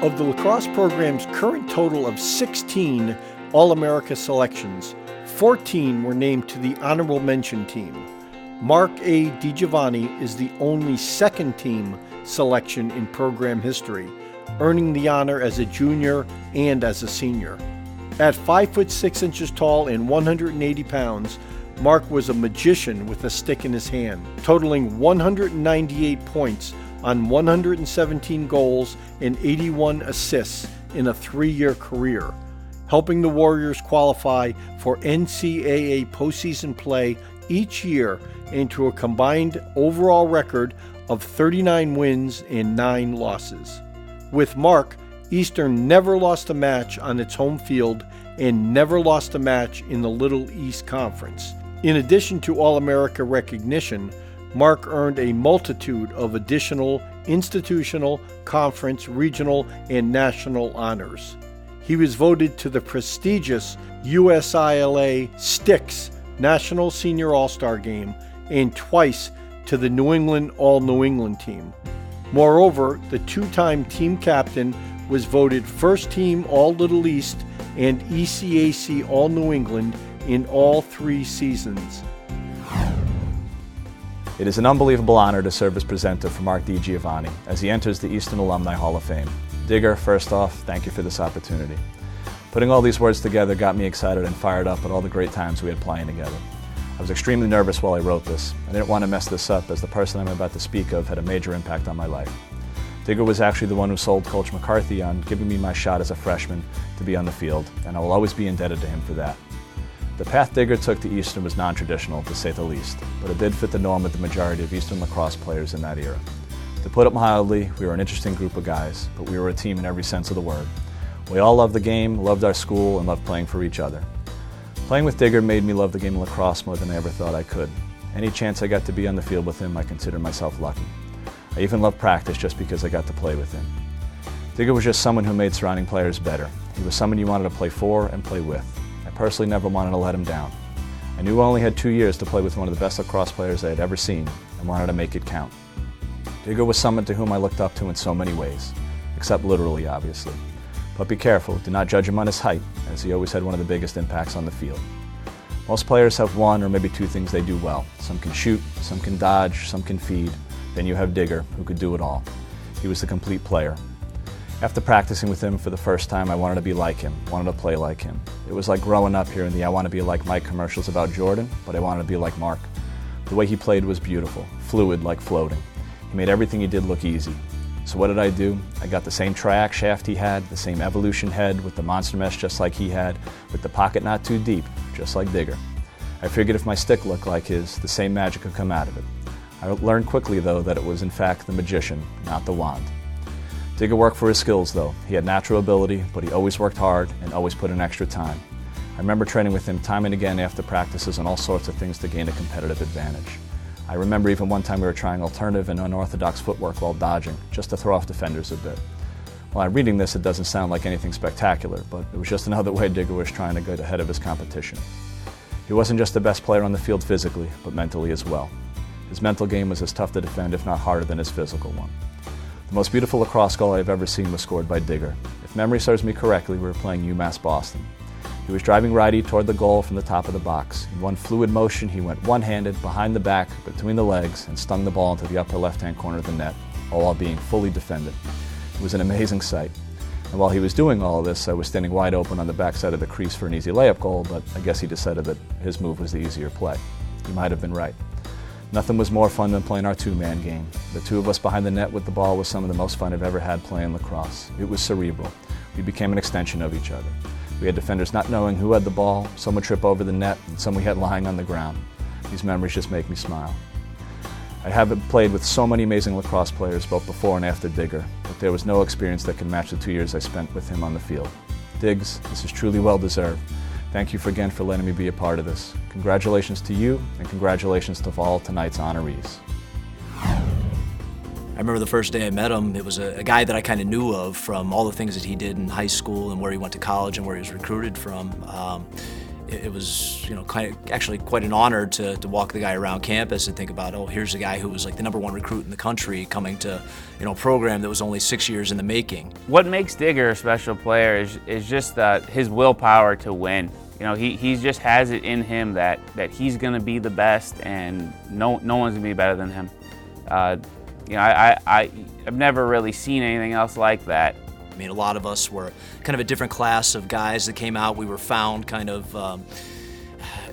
Of the lacrosse program's current total of 16 All-America selections, 14 were named to the honorable mention team. Marc A. DiGiovanni is the only second-team selection in program history, earning the honor as a junior and as a senior. At 5 foot 6 inches tall and 180 pounds, Marc was a magician with a stick in his hand, totaling 198 points on 117 goals and 81 assists in a 3-year career, helping the Warriors qualify for NCAA postseason play each year and to a combined overall record of 39 wins and 9 losses. With Marc, Eastern never lost a match on its home field and never lost a match in the Little East Conference. In addition to All-America recognition, Marc earned a multitude of additional institutional, conference, regional, and national honors. He was voted to the prestigious USILA Sticks National Senior All-Star Game and twice to the New England All-New England team. Moreover, the two-time team captain was voted first team All-Little East and ECAC All-New England in all 3 seasons. It is an unbelievable honor to serve as presenter for Marc DiGiovanni as he enters the Eastern Alumni Hall of Fame. Digger, first off, thank you for this opportunity. Putting all these words together got me excited and fired up at all the great times we had playing together. I was extremely nervous while I wrote this. I didn't want to mess this up as the person I'm about to speak of had a major impact on my life. Digger was actually the one who sold Coach McCarthy on giving me my shot as a freshman to be on the field, and I will always be indebted to him for that. The path Digger took to Eastern was non-traditional, to say the least, but it did fit the norm of the majority of Eastern lacrosse players in that era. To put it mildly, we were an interesting group of guys, but we were a team in every sense of the word. We all loved the game, loved our school, and loved playing for each other. Playing with Digger made me love the game of lacrosse more than I ever thought I could. Any chance I got to be on the field with him, I considered myself lucky. I even loved practice just because I got to play with him. Digger was just someone who made surrounding players better. He was someone you wanted to play for and play with. I personally never wanted to let him down. I knew I only had 2 years to play with one of the best lacrosse players I had ever seen and wanted to make it count. Digger was someone to whom I looked up to in so many ways, except literally, obviously. But be careful, do not judge him on his height, as he always had one of the biggest impacts on the field. Most players have 1 or maybe 2 things they do well. Some can shoot, some can dodge, some can feed. Then you have Digger, who could do it all. He was the complete player. After practicing with him for the first time, I wanted to be like him, wanted to play like him. It was like growing up hearing the I want to be like Mike commercials about Jordan, but I wanted to be like Marc. The way he played was beautiful, fluid like floating. He made everything he did look easy. So what did I do? I got the same triac shaft he had, the same evolution head with the monster mesh just like he had, with the pocket not too deep, just like Digger. I figured if my stick looked like his, the same magic could come out of it. I learned quickly though that it was in fact the magician, not the wand. Digger worked for his skills though. He had natural ability, but he always worked hard and always put in extra time. I remember training with him time and again after practices on all sorts of things to gain a competitive advantage. I remember even one time we were trying alternative and unorthodox footwork while dodging, just to throw off defenders a bit. While I'm reading this, it doesn't sound like anything spectacular, but it was just another way Digger was trying to get ahead of his competition. He wasn't just the best player on the field physically, but mentally as well. His mental game was as tough to defend, if not harder than his physical one. The most beautiful lacrosse goal I've ever seen was scored by Digger. If memory serves me correctly, we were playing UMass Boston. He was driving righty toward the goal from the top of the box. In one fluid motion, he went one-handed, behind the back, between the legs, and stung the ball into the upper left-hand corner of the net, all while being fully defended. It was an amazing sight. And while he was doing all of this, I was standing wide open on the backside of the crease for an easy layup goal, but I guess he decided that his move was the easier play. He might have been right. Nothing was more fun than playing our two-man game. The two of us behind the net with the ball was some of the most fun I've ever had playing lacrosse. It was cerebral. We became an extension of each other. We had defenders not knowing who had the ball, some would trip over the net, and some we had lying on the ground. These memories just make me smile. I haven't played with so many amazing lacrosse players both before and after Digger, but there was no experience that could match the 2 years I spent with him on the field. Diggs, this is truly well-deserved. Thank you again for letting me be a part of this. Congratulations to you, and congratulations to all tonight's honorees. I remember the first day I met him, it was a guy that I kind of knew of from all the things that he did in high school and where he went to college and where he was recruited from. it was, actually quite an honor to walk the guy around campus and think about, oh, here's a guy who was like the #1 recruit in the country coming to, a program that was only 6 years in the making. What makes Digger a special player is just his willpower to win. He just has it in him that he's going to be the best, and no one's going to be better than him. I've never really seen anything else like that. I mean, a lot of us were kind of a different class of guys that came out. We were found kind of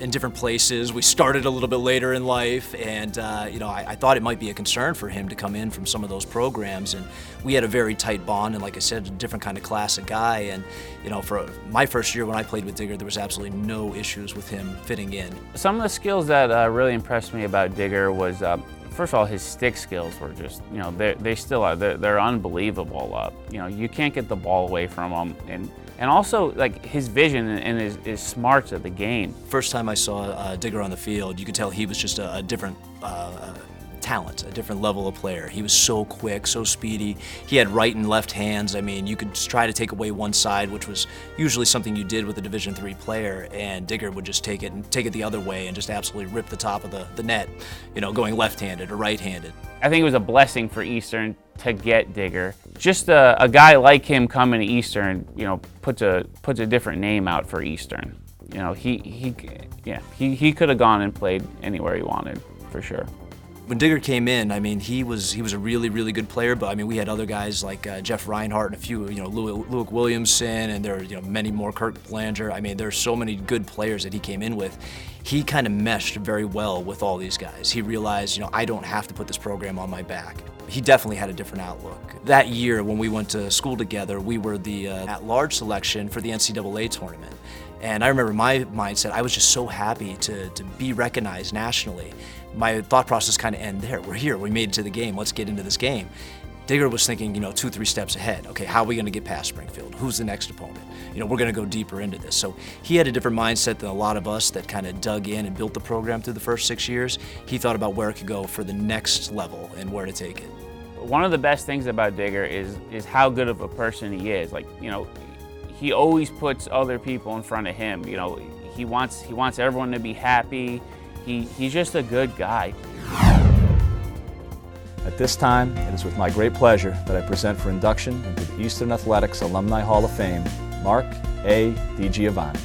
in different places. We started a little bit later in life, and I thought it might be a concern for him to come in from some of those programs, and we had a very tight bond, and like I said, a different kind of class of guy. And for my first year when I played with Digger, there was absolutely no issues with him fitting in. Some of the skills that really impressed me about Digger was, first of all, his stick skills were just, they still are. They're unbelievable. You can't get the ball away from him, and also like his vision and his smarts of the game. First time I saw Digger on the field, you could tell he was just a different talent, a different level of player. He was so quick, so speedy. He had right and left hands. I mean, you could just try to take away one side, which was usually something you did with a Division III player, and Digger would just take it the other way and just absolutely rip the top of the net, going left-handed or right-handed. I think it was a blessing for Eastern to get Digger. Just a guy like him coming to Eastern, puts a different name out for Eastern. He could have gone and played anywhere he wanted, for sure. When Digger came in, I mean, he was a really, really good player, but I mean, we had other guys like Jeff Reinhardt and a few, Luke Williamson, and there are, many more, Kirk Blanger. I mean, there's so many good players that he came in with. He kind of meshed very well with all these guys. He realized, I don't have to put this program on my back. He definitely had a different outlook. That year when we went to school together, we were the at-large selection for the NCAA tournament. And I remember my mindset, I was just so happy to be recognized nationally. My thought process kind of ended there. We're here, we made it to the game, let's get into this game. Digger was thinking, 2-3 steps ahead. Okay, how are we gonna get past Springfield? Who's the next opponent? We're gonna go deeper into this. So he had a different mindset than a lot of us that kind of dug in and built the program through the first 6 years. He thought about where it could go for the next level and where to take it. One of the best things about Digger is how good of a person he is. Like, he always puts other people in front of him. He wants everyone to be happy. He's just a good guy. At this time, it is with my great pleasure that I present for induction into the Eastern Athletics Alumni Hall of Fame, Marc A. DiGiovanni.